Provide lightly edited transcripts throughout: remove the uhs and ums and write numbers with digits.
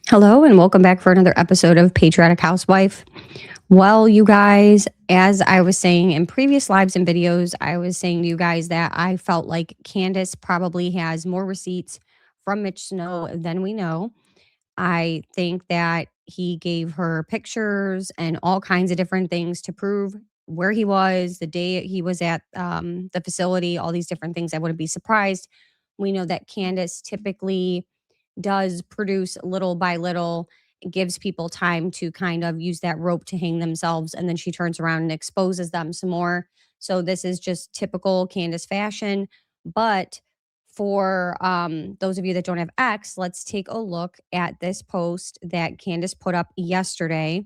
Hello, and welcome back for another episode of Patriotic Housewife. Well, you guys, as I was saying in previous lives and videos, I was saying to you guys that I felt like Candace probably has more receipts from Mitch Snow than we know. I think that he gave her pictures and all kinds of different things to prove where he was, the day he was at the facility, all these different things. I wouldn't be surprised. We know that Candace typically does produce little by little, gives people time to kind of use that rope to hang themselves, and then she turns around and exposes them some more. So this is just typical Candace fashion. But for those of you that don't have X, let's take a look at this post that Candace put up yesterday.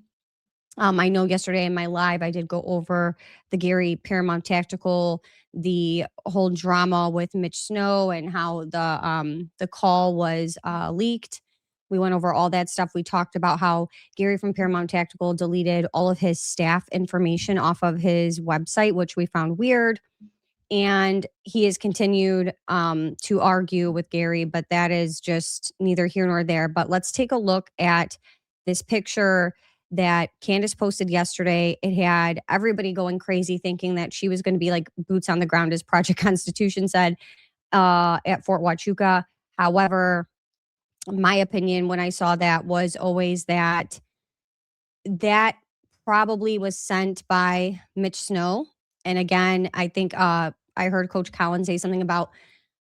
I know yesterday in my live, I did go over the Gary Paramount Tactical, the whole drama with Mitch Snow and how the call was leaked. We went over all that stuff. We talked about how Gary from Paramount Tactical deleted all of his staff information off of his website, which we found weird. And he has continued to argue with Gary, but that is just neither here nor there. But let's take a look at this picture that Candace posted yesterday. It had everybody going crazy thinking that she was going to be like boots on the ground, as Project Constitution said, at Fort Huachuca. However, my opinion when I saw that was always that that probably was sent by Mitch Snow. And again, I think I heard Coach Collins say something about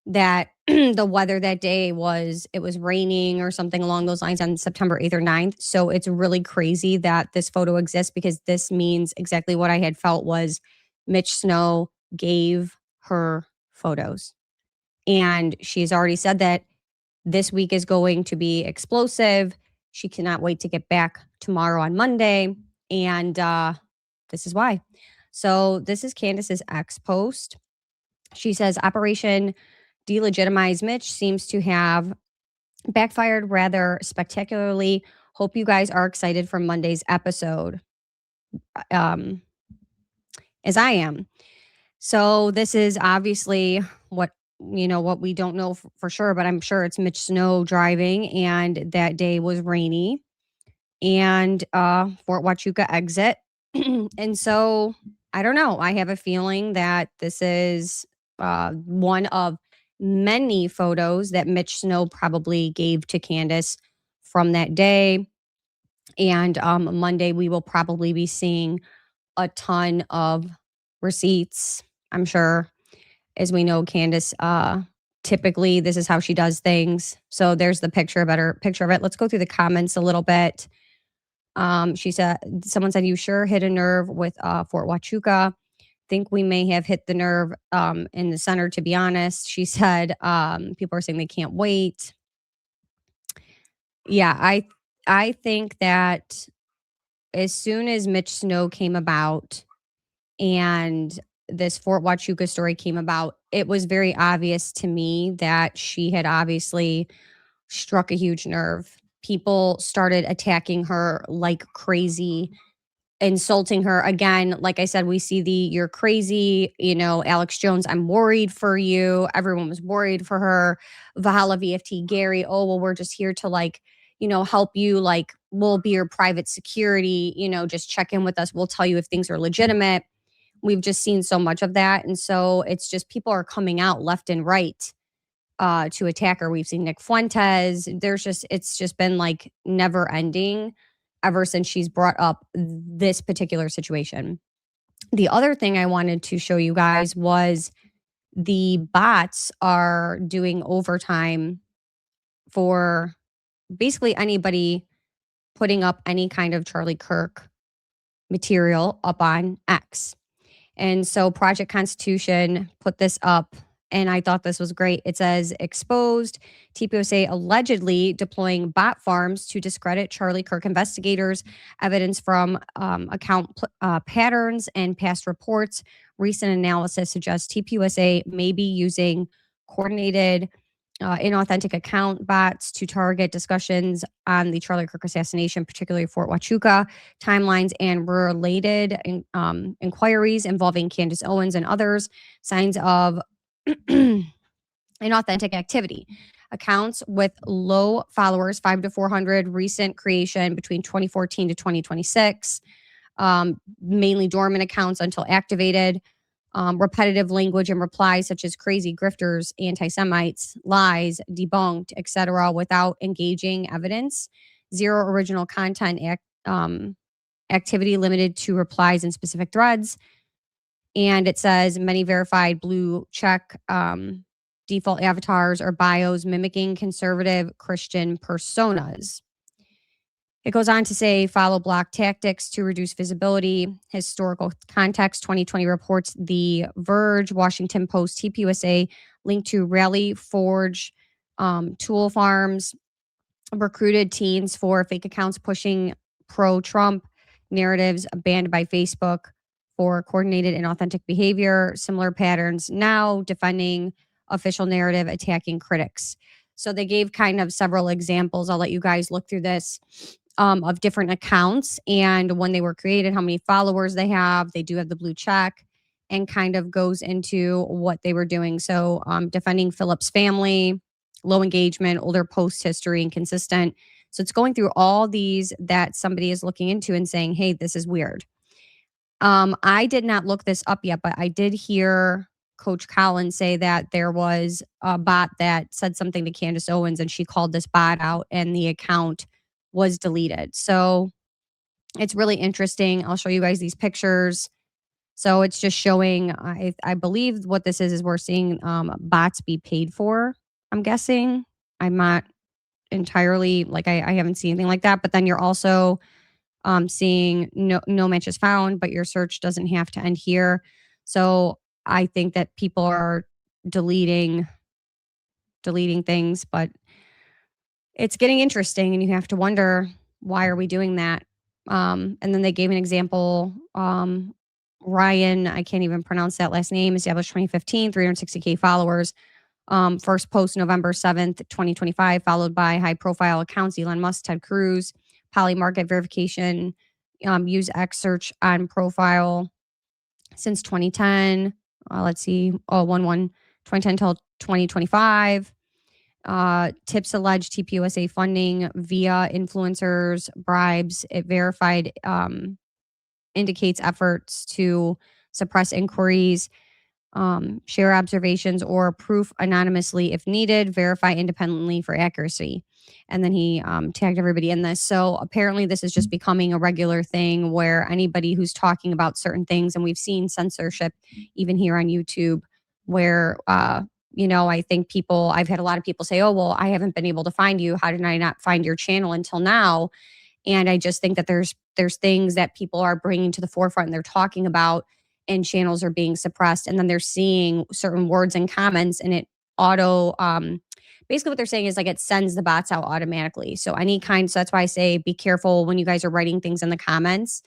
that the weather that day was raining or something along those lines on September 8th or 9th. So it's really crazy that this photo exists, because this means exactly what I had felt was Mitch Snow gave her photos. And she's already said that this week is going to be explosive. She cannot wait to get back tomorrow on Monday. And this is why. So this is Candace's X post. She says, Operation Delegitimize Mitch seems to have backfired rather spectacularly. Hope you guys are excited for Monday's episode, as I am. So this is obviously what we don't know for sure, but I'm sure it's Mitch Snow driving, and that day was rainy, and Fort Huachuca exit. And so I don't know. I have a feeling that this is one of many photos that Mitch Snow probably gave to Candace from that day. And Monday, we will probably be seeing a ton of receipts, I'm sure. As we know, Candace, typically this is how she does things. So there's the picture, a better picture of it. Let's go through the comments a little bit. She said, someone said, you sure hit a nerve with Fort Huachuca. Think we may have hit the nerve in the center, to be honest. She said, people are saying they can't wait. Yeah, I think that as soon as Mitch Snow came about and this Fort Huachuca story came about, it was very obvious to me that she had obviously struck a huge nerve. People started attacking her like crazy, insulting her. Again, like I said, we see the you're crazy, Alex Jones, I'm worried for you. Everyone was worried for her. Valhalla VFT Gary, oh, well, we're just here to help you. Like, we'll be your private security, just check in with us. We'll tell you if things are legitimate. We've just seen so much of that. And so it's just people are coming out left and right to attack her. We've seen Nick Fuentes. It's just been like never ending ever since she's brought up this particular situation. The other thing I wanted to show you guys was the bots are doing overtime for basically anybody putting up any kind of Charlie Kirk material up on X. And so Project Constitution put this up, and I thought this was great. It says, exposed, TPUSA allegedly deploying bot farms to discredit Charlie Kirk investigators, evidence from account patterns and past reports. Recent analysis suggests TPUSA may be using coordinated inauthentic account bots to target discussions on the Charlie Kirk assassination, particularly Fort Huachuca, timelines and related inquiries involving Candace Owens and others, signs of inauthentic activity. accounts with low followers, 5 to 400, recent creation between 2014 to 2026, mainly dormant accounts until activated, repetitive language and replies such as crazy, grifters, anti-Semites, lies, debunked, etc., without engaging evidence, zero original content, activity limited to replies in specific threads. And it says many verified blue check default avatars or bios mimicking conservative Christian personas. It goes on to say follow block tactics to reduce visibility. Historical context 2020 reports The Verge, Washington Post, TPUSA linked to Rally Forge tool farms, recruited teens for fake accounts pushing pro-Trump narratives, banned by Facebook for coordinated and authentic behavior. Similar patterns now, defending official narrative, attacking critics. So they gave kind of several examples. I'll let you guys look through this of different accounts and when they were created, how many followers they have. They do have the blue check and kind of goes into what they were doing. So defending Phillips family, low engagement, older post history, inconsistent. So it's going through all these that somebody is looking into and saying, hey, this is weird. I did not look this up yet, but I did hear Coach Collins say that there was a bot that said something to Candace Owens and she called this bot out and the account was deleted. So it's really interesting. I'll show you guys these pictures. So it's just showing, I believe what this is we're seeing bots be paid for, I'm guessing. I'm not entirely, like I haven't seen anything like that. But then you're also seeing no match is found, but your search doesn't have to end here. So I think that people are deleting things, but it's getting interesting and you have to wonder, why are we doing that? And then they gave an example. Ryan, I can't even pronounce that last name, established 2015, 360K followers. First post November 7th, 2025, followed by high profile accounts, Elon Musk, Ted Cruz, Poly Market Verification, use X search on profile since 2010. Let's see, 2010 till 2025. Tips alleged TPUSA funding via influencers, bribes. It verified indicates efforts to suppress inquiries, share observations or proof anonymously if needed, verify independently for accuracy. And then he tagged everybody in this. So apparently this is just becoming a regular thing where anybody who's talking about certain things, and we've seen censorship even here on YouTube where, I think I've had a lot of people say, oh, well, I haven't been able to find you. How did I not find your channel until now? And I just think that there's things that people are bringing to the forefront and they're talking about, and channels are being suppressed. And then they're seeing certain words and comments and it basically what they're saying is like it sends the bots out automatically. So so that's why I say be careful when you guys are writing things in the comments,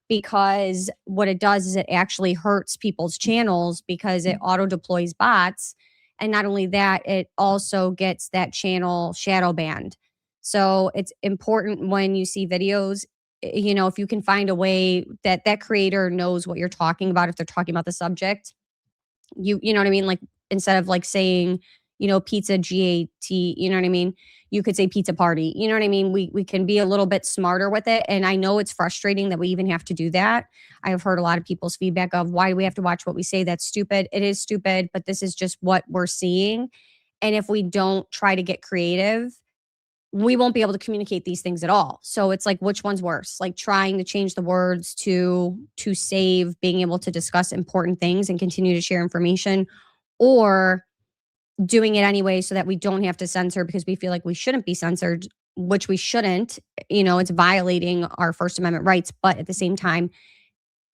because what it does is it actually hurts people's channels because it auto deploys bots. And not only that, it also gets that channel shadow banned. So it's important when you see videos, if you can find a way that that creator knows what you're talking about, if they're talking about the subject, you know what I mean? Like instead of like saying, pizza GAT, you know what I mean? You could say pizza party, you know what I mean? We can be a little bit smarter with it. And I know it's frustrating that we even have to do that. I have heard a lot of people's feedback of why do we have to watch what we say? That's stupid. It is stupid, but this is just what we're seeing. And if we don't try to get creative, we won't be able to communicate these things at all. So it's like, which one's worse? Like trying to change the words to save being able to discuss important things and continue to share information, or doing it anyway so that we don't have to censor because we feel like we shouldn't be censored, which we shouldn't. It's violating our First Amendment rights, but at the same time,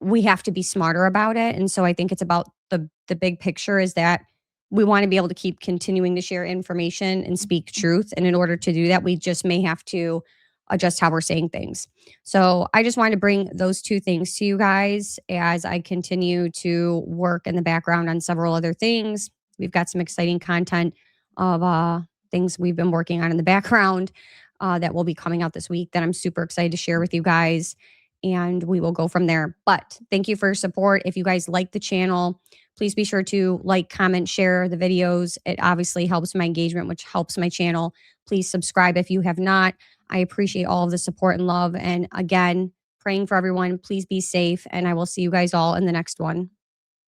we have to be smarter about it. And so I think it's about the big picture is that we want to be able to keep continuing to share information and speak truth. And in order to do that, we just may have to adjust how we're saying things. So I just wanted to bring those two things to you guys as I continue to work in the background on several other things. We've got some exciting content of things we've been working on in the background that will be coming out this week that I'm super excited to share with you guys. And we will go from there. But thank you for your support. If you guys like the channel, Please be sure to like, comment, share the videos. It obviously helps my engagement, which helps my channel. Please subscribe if you have not. I appreciate all of the support and love. And again, praying for everyone. Please be safe. And I will see you guys all in the next one.